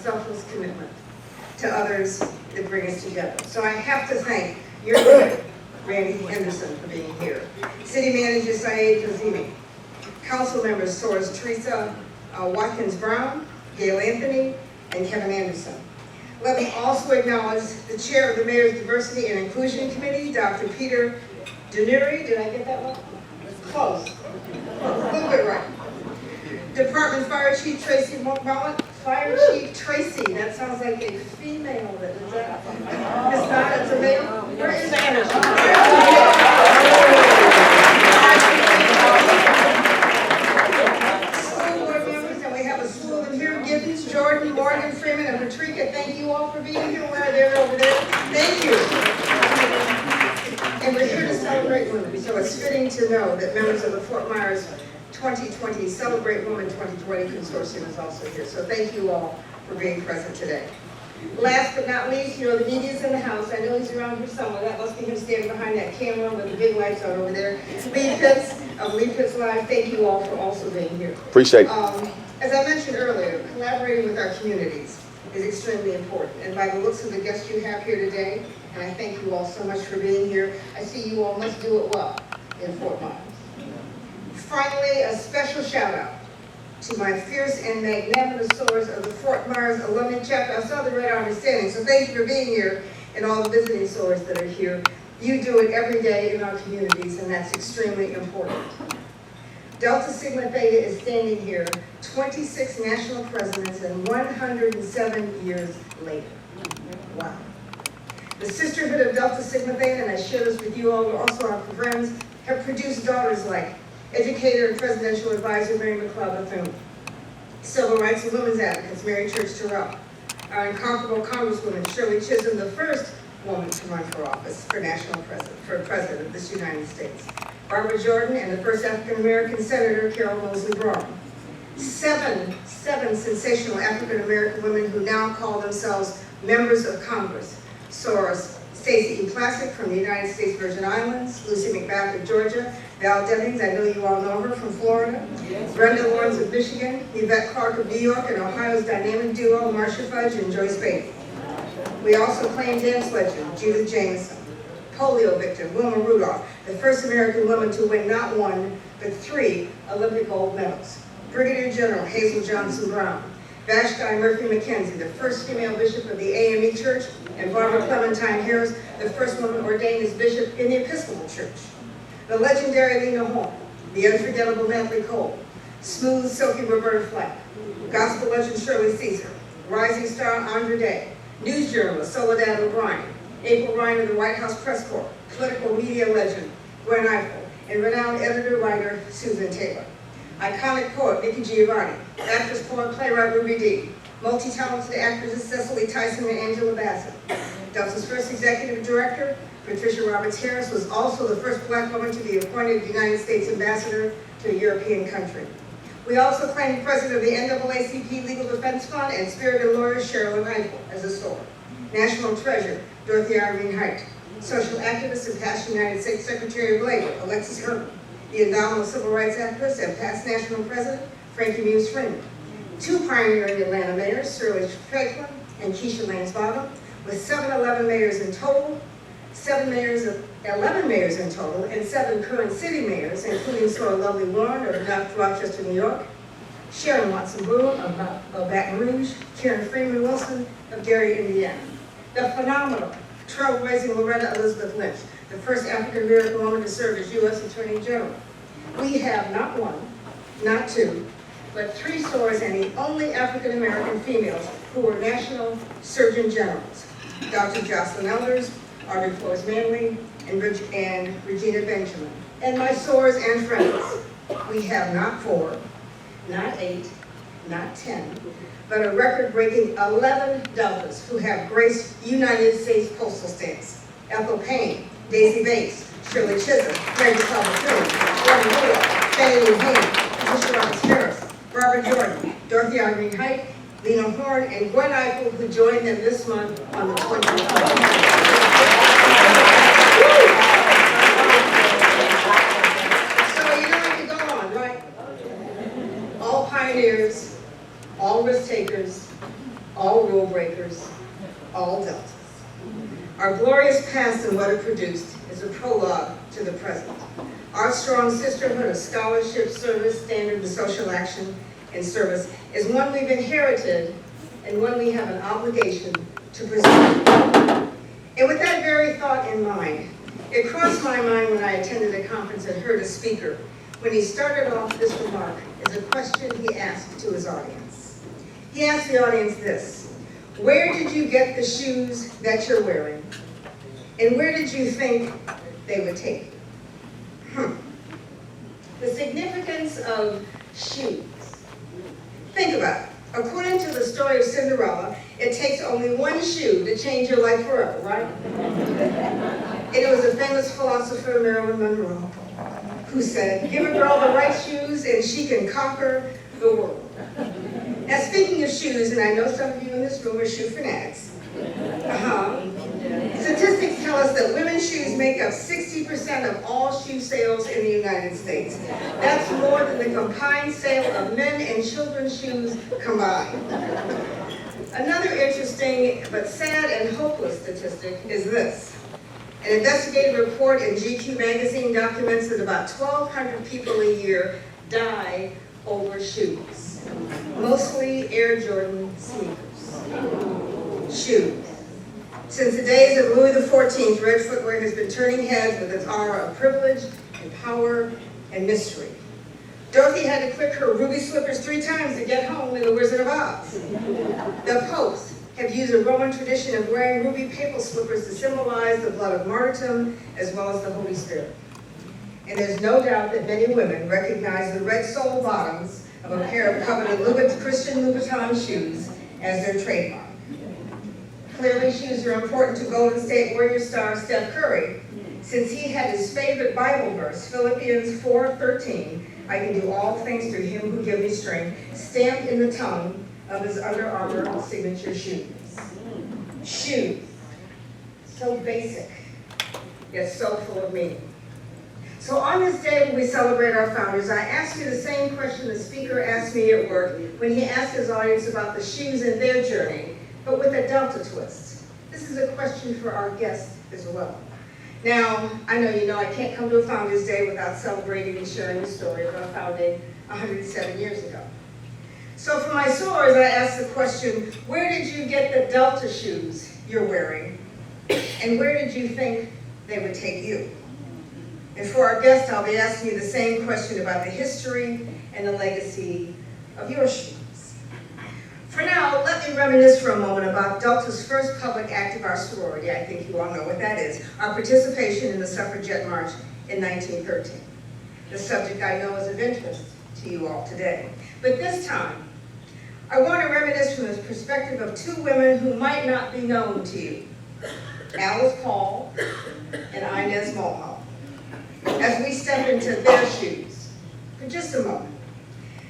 selfless commitment to others that bring us together. So I have to thank your leader, Randy Henderson, for being here. City Manager Saeed Kazimi, Council Members Soros Teresa Watkins Brown, Gail Anthony, and Kevin Anderson. Let me also acknowledge the Chair of the Mayor's Diversity and Inclusion Committee, Dr. Peter Denuri. Did I get that one? Close. A little bit right. Department Fire Chief Tracy Mullet. Fire Chief Tracy. That sounds like a female. Is that? It's not. It's a male. Where is that? School board members, and we have a slew of them here. Gibbons, Jordan, Morgan, Freeman, and Patricia. Thank you all for being here. Where they're over there. Thank you. And we're here to celebrate women, so it's fitting to know that members of the Fort Myers 2020 Celebrate Women 2020 Consortium is also here. So thank you all for being present today. Last but not least, you know, the media's in the house. I know he's around here somewhere. That must be him standing behind that camera with the big lights on over there. Lead Pitts of Lead Pitts Live, thank you all for also being here. Appreciate it. As I mentioned earlier, collaborating with our communities is extremely important. And by the looks of the guests you have here today, and I thank you all so much for being here, I see you all must do it well in Fort Myers. Finally, a special shout out to my fierce and magnanimous soars of the Fort Myers Alumni Chapter. I saw the red army standing, so thank you for being here, and all the visiting soars that are here. You do it every day in our communities, and that's extremely important. Delta Sigma Theta is standing here 26 national presidents and 107 years later. Wow. The Sisterhood of Delta Sigma Theta, and I share this with you all, but also our friends, have produced daughters like educator and presidential advisor Mary McLeod Bethune, civil rights and women's advocates Mary Church Terrell, our incomparable Congresswoman Shirley Chisholm, the first woman to run for office for president of this United States, Barbara Jordan, and the first African-American Senator Carol Moseley Braun. Seven sensational African-American women who now call themselves members of Congress. Soros Stacey E. Classic from the United States Virgin Islands, Lucy McBath of Georgia, Val Demings, I know you all know her, from Florida, yes. Brenda Lawrence of Michigan, Yvette Clark of New York, and Ohio's dynamic duo, Marcia Fudge and Joyce Beatty. We also claim dance legend, Judith Jameson, polio victim, Wilma Rudolph, the first American woman to win not one, but 3 Olympic gold medals, Brigadier General Hazel Johnson Brown, Vashti Murphy McKenzie, the first female bishop of the AME Church, and Barbara Clementine Harris, the first woman ordained as bishop in the Episcopal Church. The legendary Lena Horne, the unforgettable Natalie Cole, smooth, silky Roberta Flack, gospel legend Shirley Caesar, rising star Andra Day, news journalist Soledad O'Brien, April Ryan of the White House Press Corps, political media legend Gwen Ifill, and renowned editor-writer Susan Taylor. Iconic poet Nikki Giovanni, actress, poet, playwright Ruby Dee, multi-talented actresses Cecily Tyson and Angela Bassett. Delta's first executive director, Patricia Roberts Harris, was also the first black woman to be appointed United States ambassador to a European country. We also claim president of the NAACP Legal Defense Fund and spirited lawyer Sherilyn Ifill as a SOAR. National treasure Dorothy Irene Height. Social activist and past United States Secretary of Labor Alexis Herman. The indomitable civil rights activist and past national president Frankie Muse Freeman. 2 pioneering Atlanta mayors, Shirley Franklin and Keisha Lance Bottom, with 11 mayors in total, 11 mayors in total, and 7 current city mayors, including Sora Lovely Warren of North Rochester, New York, Sharon Watson Bloom of Baton Rouge, Karen Freeman Wilson of Gary, Indiana. The phenomenal, trailblazing Loretta Elizabeth Lynch, the first African-American woman to serve as U.S. Attorney General. We have not 1, not 2, but 3 SOARs and the only African-American females who were National Surgeon Generals, Dr. Jocelyn Elders, Audrey Flores Manley, and Regina Benjamin. And my SOARs and friends, we have not 4, not 8, not 10, but a record-breaking 11 Deltas who have graced United States postal stamps. Ethel Payne, Daisy Bates, Shirley Chisholm, Mary Bethune, Gordon Woodall, Fannie Lou Hamer, Patricia Roberts Harris, Barbara Jordan, Dorothy Irene Height, Lena Horne, and Gwen Ifill, who joined them this month on the 24th. So you know I could go on, right? All pioneers, all risk takers, all rule breakers, all deltas. Our glorious past and what it produced is a prologue to the present. Our strong sisterhood of scholarship, service, standard, and social action and service is one we've inherited and one we have an obligation to preserve. And with that very thought in mind, it crossed my mind when I attended a conference and heard a speaker when he started off this remark as a question he asked to his audience. He asked the audience this: where did you get the shoes that you're wearing? And where did you think they would take you? The significance of shoes. Think about it. According to the story of Cinderella, it takes only one shoe to change your life forever, right? And it was a famous philosopher, Marilyn Monroe, who said, give a girl the right shoes and she can conquer the world. Now, speaking of shoes, and I know some of you in this room are shoe fanatics, statistics tell us that women's shoes make up 60% of all shoe sales in the United States. That's more than the combined sale of men and children's shoes combined. Another interesting but sad and hopeless statistic is this. An investigative report in GQ magazine documents that about 1,200 people a year die over shoes. Mostly Air Jordan sneakers. Shoes. Since the days of Louis XIV, red footwear has been turning heads with its aura of privilege and power and mystery. Dorothy had to click her ruby slippers 3 times to get home in The Wizard of Oz. The popes have used a Roman tradition of wearing ruby papal slippers to symbolize the blood of martyrdom as well as the Holy Spirit. And there's no doubt that many women recognize the red sole bottoms of a pair of coveted Christian Louboutin shoes as their trademark. Clearly, shoes are important to Golden State Warrior star Steph Curry, since he had his favorite Bible verse, Philippians 4:13, I can do all things through him who gives me strength, stamped in the tongue of his Under Armour signature shoes. Shoes. So basic, yet so full of meaning. So on this day when we celebrate our founders, I ask you the same question the speaker asked me at work when he asked his audience about the shoes and their journey, but with a Delta twist. This is a question for our guests as well. Now, I know I can't come to a Founders Day without celebrating and sharing the story of our founding 107 years ago. So for my sorors, I asked the question, where did you get the Delta shoes you're wearing? And where did you think they would take you? And for our guests, I'll be asking you the same question about the history and the legacy of your shoes. For now, let me reminisce for a moment about Delta's first public act of our sorority. I think you all know what that is, our participation in the Suffragette March in 1913. The subject I know is of interest to you all today. But this time, I want to reminisce from the perspective of 2 women who might not be known to you, Alice Paul and Inez Mulhall, as we step into their shoes for just a moment.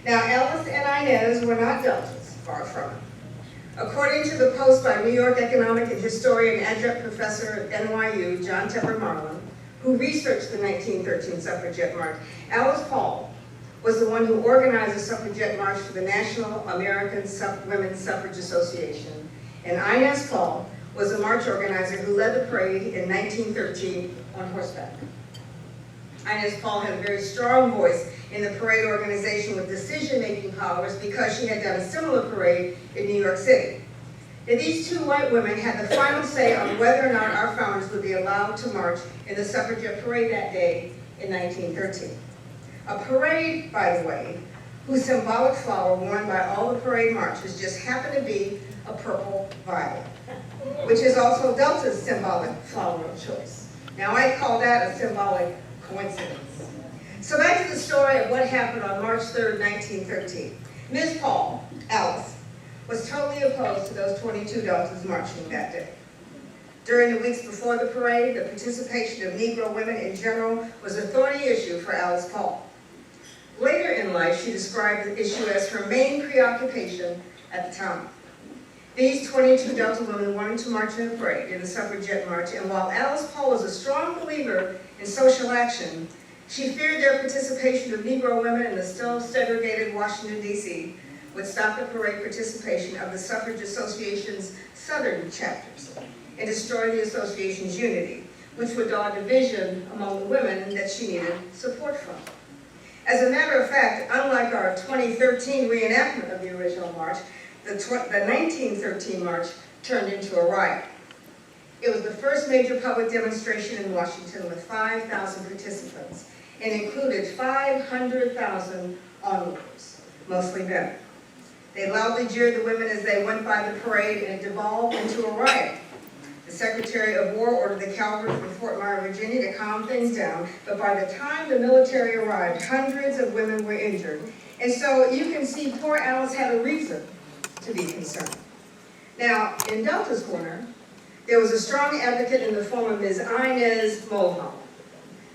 Now, Alice and Inez were not Deltas. Far from it. According to the post by New York economic and historian adjunct professor at NYU, John Tepper Marlin, who researched the 1913 Suffragette March, Alice Paul was the one who organized the Suffragette March for the National American Women's Suffrage Association, and Inez Paul was the march organizer who led the parade in 1913 on horseback. Inez Paul had a very strong voice in the parade organization with decision-making powers because she had done a similar parade in New York City. Now, these 2 white women had the final say on whether or not our founders would be allowed to march in the suffragette parade that day in 1913. A parade, by the way, whose symbolic flower worn by all the parade marchers just happened to be a purple violet, which is also Delta's symbolic flower of choice. Now, I call that a symbolic coincidence. So back to the story of what happened on March 3rd, 1913. Ms. Paul, Alice, was totally opposed to those 22 Deltas marching that day. During the weeks before the parade, the participation of Negro women in general was a thorny issue for Alice Paul. Later in life, she described the issue as her main preoccupation at the time. These 22 Delta women wanted to march in the parade, in the Suffragette March, and while Alice Paul was a strong believer in social action, she feared their participation of Negro women in the still segregated Washington, D.C. would stop the parade participation of the Suffrage Association's southern chapters and destroy the association's unity, which would draw division among the women that she needed support from. As a matter of fact, unlike our 2013 reenactment of the original march, the 1913 march turned into a riot. It was the first major public demonstration in Washington with 5,000 participants and included 500,000 onlookers, mostly men. They loudly jeered the women as they went by the parade, and it devolved into a riot. The Secretary of War ordered the cavalry from Fort Myer, Virginia to calm things down, but by the time the military arrived, hundreds of women were injured. And so you can see poor Alice had a reason to be concerned. Now, in Delta's corner, there was a strong advocate in the form of Ms. Inez Mulholland,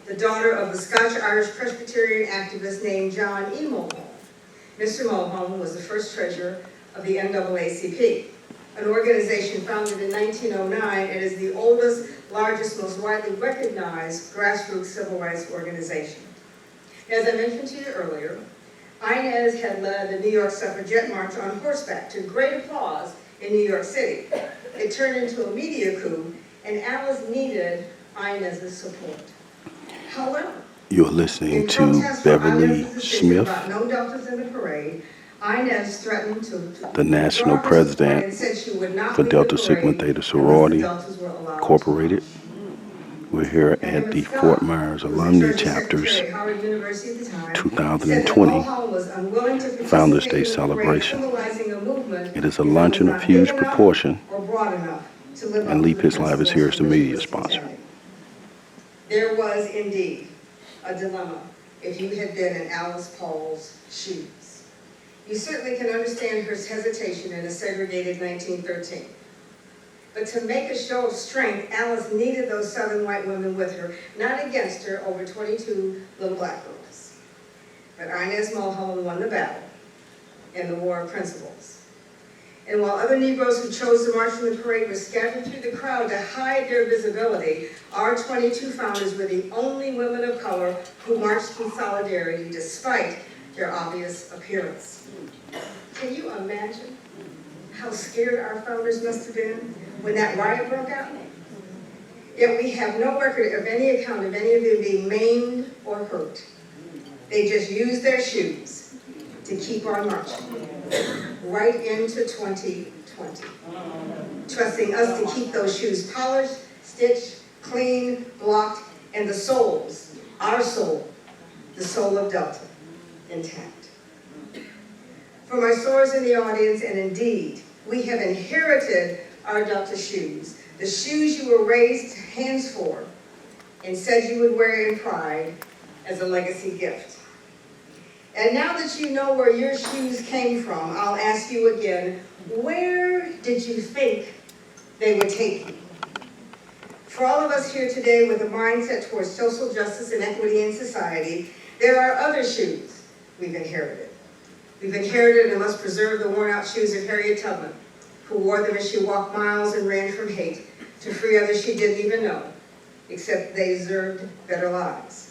the daughter of the Scotch-Irish Presbyterian activist named John E. Mulholland. Mr. Mulholland was the first treasurer of the NAACP, an organization founded in 1909 and is the oldest, largest, most widely recognized grassroots civil rights organization. As I mentioned to you earlier, Inez had led the New York Suffragette March on horseback to great applause in New York City. It turned into a media coup, and Alice needed Inez's support. However, you're listening to Beverly Smith, no Deltas in the parade, Inez threatened to the national president for Delta Sigma Theta Sorority Incorporated. We're here at the Fort Myers Alumni Chapter's 2020 Founders Day celebration. It is a luncheon of huge proportion, and Leap His Life is here as the media sponsor. There was indeed a dilemma if you had been in Alice Paul's shoes. You certainly can understand her hesitation in a segregated 1913. But to make a show of strength, Alice needed those Southern white women with her, not against her over 22 little black girls. But Inez Mulholland won the battle in the War of Principles. And while other Negroes who chose to march in the parade were scattered through the crowd to hide their visibility, our 22 founders were the only women of color who marched in solidarity despite their obvious appearance. Can you imagine how scared our founders must have been when that riot broke out? Yet we have no record of any account of any of them being maimed or hurt. They just used their shoes to keep on marching right into 2020, trusting us to keep those shoes polished, stitched, clean, blocked, and the soles, our soul, the soul of Delta, intact. For my sorors in the audience, and indeed, we have inherited our Delta shoes, the shoes you were raised hands for and said you would wear in pride as a legacy gift. And now that you know where your shoes came from, I'll ask you again, where did you think they would take you? For all of us here today with a mindset towards social justice and equity in society, there are other shoes we've inherited. We've inherited and must preserve the worn-out shoes of Harriet Tubman, who wore them as she walked miles and ran from hate to free others she didn't even know, except they deserved better lives.